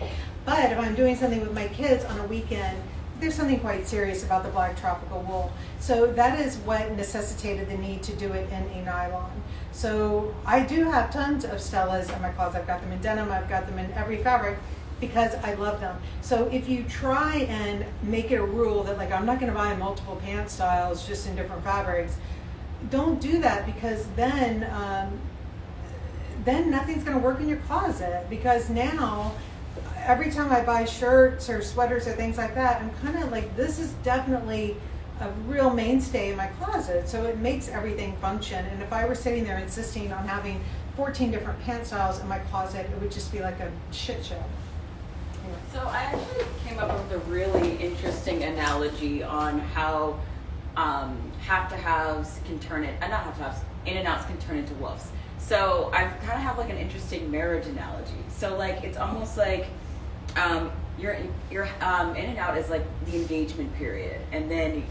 But if I'm doing something with my kids on a weekend, there's something quite serious about the black tropical wool. So that is what necessitated the need to do it in a nylon. So I do have tons of Stellas in my closet. I've got them in denim, I've got them in every fabric, because I love them. So if you try and make it a rule that like I'm not going to buy multiple pant styles just in different fabrics, don't do that, because then nothing's going to work in your closet. Because now every time I buy shirts or sweaters or things like that, I'm kind of like, this is definitely a real mainstay in my closet. So it makes everything function. And if I were sitting there insisting on having 14 different pant styles in my closet, it would just be like a shit show. So I actually came up with a really interesting analogy on how have-to-haves can turn it, not have-to-haves, in-and-outs can turn into woofs. So I kind of have like an interesting marriage analogy. So like it's almost like your in and out is like the engagement period, and then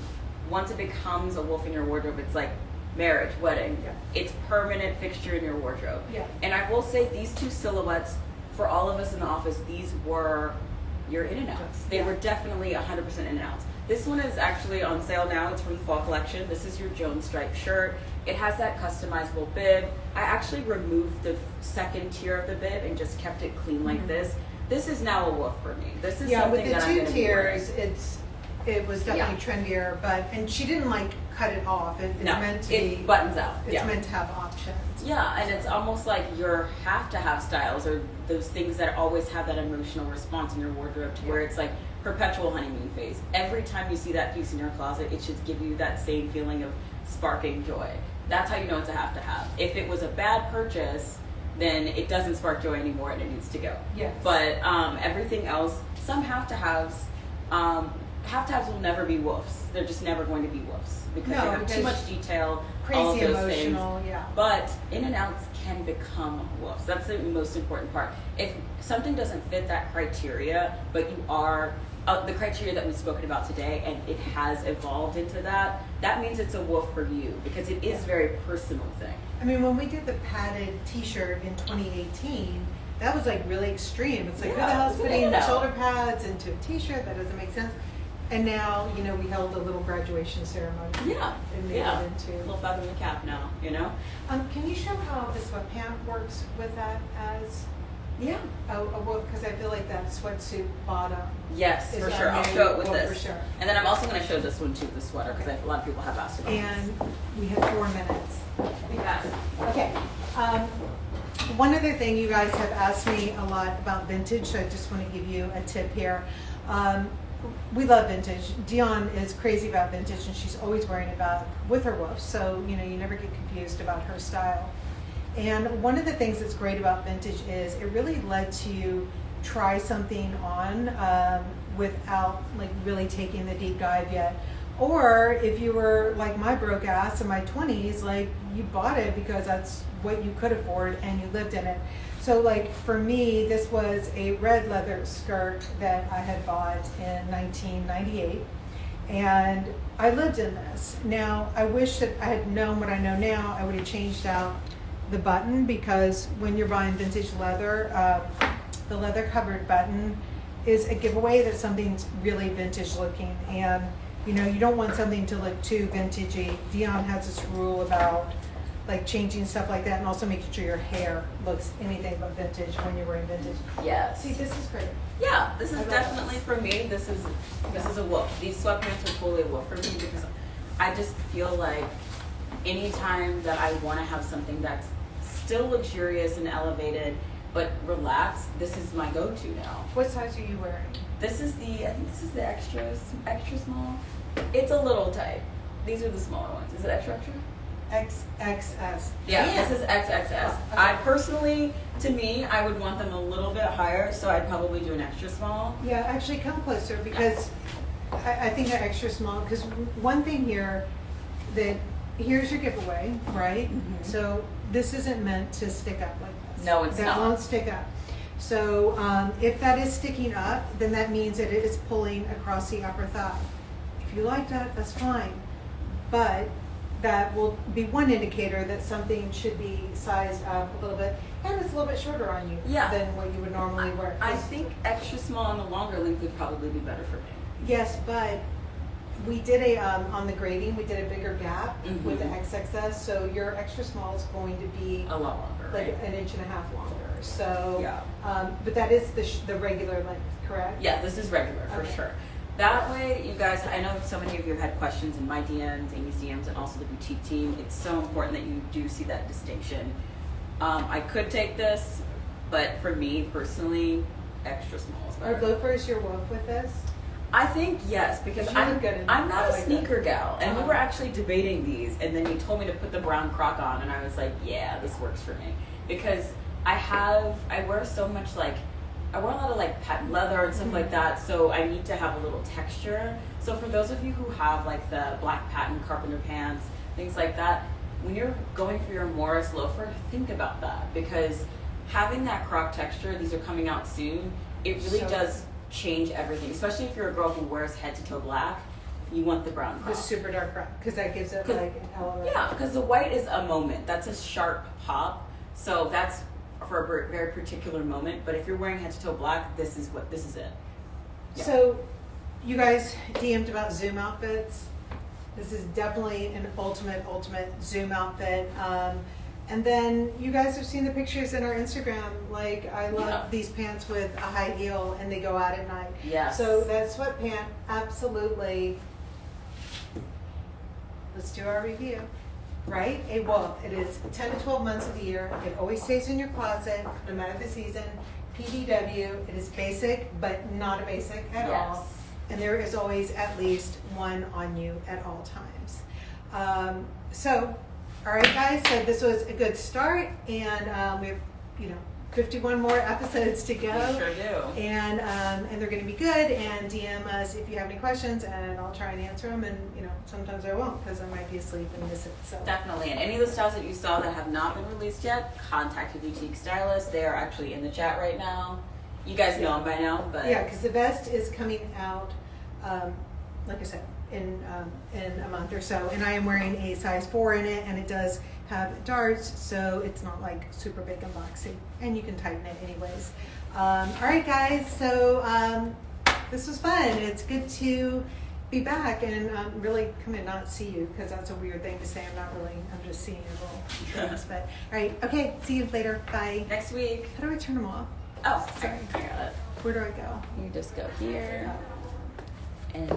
once it becomes a wolf in your wardrobe, it's like marriage, wedding. Yeah. It's permanent fixture in your wardrobe. Yeah. And I will say these two silhouettes, for all of us in the office, these were your in and outs. They were definitely 100% in and outs. This one is actually on sale now. It's from the fall collection. This is your Jones striped shirt. It has that customizable bib. I actually removed the second tier of the bib and just kept it clean like this. This is now a woof for me. This is something that I'm going to be wearing. With the 2 tiers, it was definitely trendier, and she didn't like cut it off. It's meant to it buttons out. It's meant to have options. Yeah, and it's almost like your have-to-have styles or those things that always have that emotional response in your wardrobe to where it's like perpetual honeymoon phase. Every time you see that piece in your closet, it should give you that same feeling of sparking joy. That's how you know it's a have-to-have. If it was a bad purchase, then it doesn't spark joy anymore and it needs to go. Yes. But everything else, some have-to-haves will never be woofs. They're just never going to be woofs because they have too much detail, crazy all of those emotional, things. yeah. But in and outs can become woofs. That's the most important part. If something doesn't fit that criteria, but you are the criteria that we've spoken about today, and it has evolved into that, that means it's a woof for you because it is a very personal thing. I mean, when we did the padded t-shirt in 2018, that was like really extreme. It's like, who the hell's putting shoulder pads into a t-shirt? That doesn't make sense. And now, you know, we held a little graduation ceremony. Yeah. And made Yeah. it into A little feather in the cap now, you know? Can you show how the sweatpant works with that as Yeah. well, because I feel like that sweatsuit bottom. Yes, is for our sure. I'll new show it with look this. For sure. And then I'm also going to show this one too, the sweater, because a lot of people have asked about And we have 4 minutes. Yes. Okay. One other thing, you guys have asked me a lot about vintage, so I just want to give you a tip here. We love vintage. Dion is crazy about vintage, and she's always wearing it back with her woof, so you know you never get confused about her style. And one of the things that's great about vintage is it really lets you try something on without like really taking the deep dive yet. Or if you were like my broke ass in my 20s, like you bought it because that's what you could afford and you lived in it. So like for me, this was a red leather skirt that I had bought in 1998 and I lived in this. Now I wish that I had known what I know now, I would have changed out the button, because when you're buying vintage leather, the leather covered button is a giveaway that something's really vintage looking, and you know you don't want something to look too vintagey. Dion has this rule about like changing stuff like that, and also making sure your hair looks anything but vintage when you're wearing vintage. Yes. See, this is great. Yeah, this is definitely for me. This is a woof. These sweatpants are totally a woof for me, because I just feel like anytime that I want to have something that's still luxurious and elevated but relaxed, this is my go-to now. What size are you wearing? This is I think this is the extra small. It's a little tight. These are the smaller ones. Is it extra? XXS. Yeah, Damn. this is XXS. Oh, okay. I personally, to me, I would want them a little bit higher, so I'd probably do an extra small. Yeah, actually come closer, because I think an extra small, because one thing here, that here's your giveaway, right? Mhm. So this isn't meant to stick up like this. No, it's that not. That won't stick up. So if that is sticking up, then that means that it is pulling across the upper thigh. If you like that, that's fine. But that will be one indicator that something should be sized up a little bit, and it's a little bit shorter on you than what you would normally wear. I think extra small on the longer length would probably be better for me. Yes, but we did on the grading, we did a bigger gap with the XXS, so your extra small is going to be a lot longer, like right? 1.5 inches longer. So, yeah. But that is the regular length, correct? Yeah, this is regular for sure. That way, you guys, I know so many of you have had questions in my DMs, Amy's DMs, and also the boutique team. It's so important that you do see that distinction. I could take this, but for me personally, extra small is better. Are loafers your wolf with this? I think yes, because I'm not a sneaker gal, and we were actually debating these, and then you told me to put the brown croc on, and I was like, yeah, this works for me, because I wear so much I wear a lot of like patent leather and stuff like that, so I need to have a little texture. So for those of you who have like the black patent carpenter pants, things like that, when you're going for your Morris loafer, think about that, because having that croc texture, these are coming out soon, it really does change everything, especially if you're a girl who wears head to toe black. You want the brown croc. The super dark brown, because that gives it like an element. Yeah, because the white is a moment. That's a sharp pop. So that's for a very particular moment. But if you're wearing head to toe black, this is it. Yeah. So you guys DM'd about Zoom outfits. This is definitely an ultimate Zoom outfit. And then you guys have seen the pictures in our Instagram. Like, I love these pants with a high heel and they go out at night. Yes. So that sweatpant, absolutely. Let's do our review. Right? A wolf. It is 10 to 12 months of the year. It always stays in your closet, no matter the season. PDW. It is basic, but not a basic at all. And there is always at least one on you at all times. All right, guys, so this was a good start, and we have, 51 more episodes to go. We sure do. And they're going to be good, and DM us if you have any questions, and I'll try and answer them, and, sometimes I won't, because I might be asleep and miss it. So Definitely, and any of the styles that you saw that have not been released yet, contact your boutique stylist. They are actually in the chat right now. You guys know them by now, but... Yeah, because the vest is coming out, like I said, in a month or so, and I am wearing a size 4 in it, and it does have darts, so it's not like super big and boxy, and you can tighten it anyways. All right, guys, so This was fun. It's good to be back and really come and not see you, because that's a weird thing to say. I'm just seeing your little things. But all right, okay, see you later. Bye. Next week. How do I turn them off? Oh, Sorry. I got it. Where do I go? You just go here and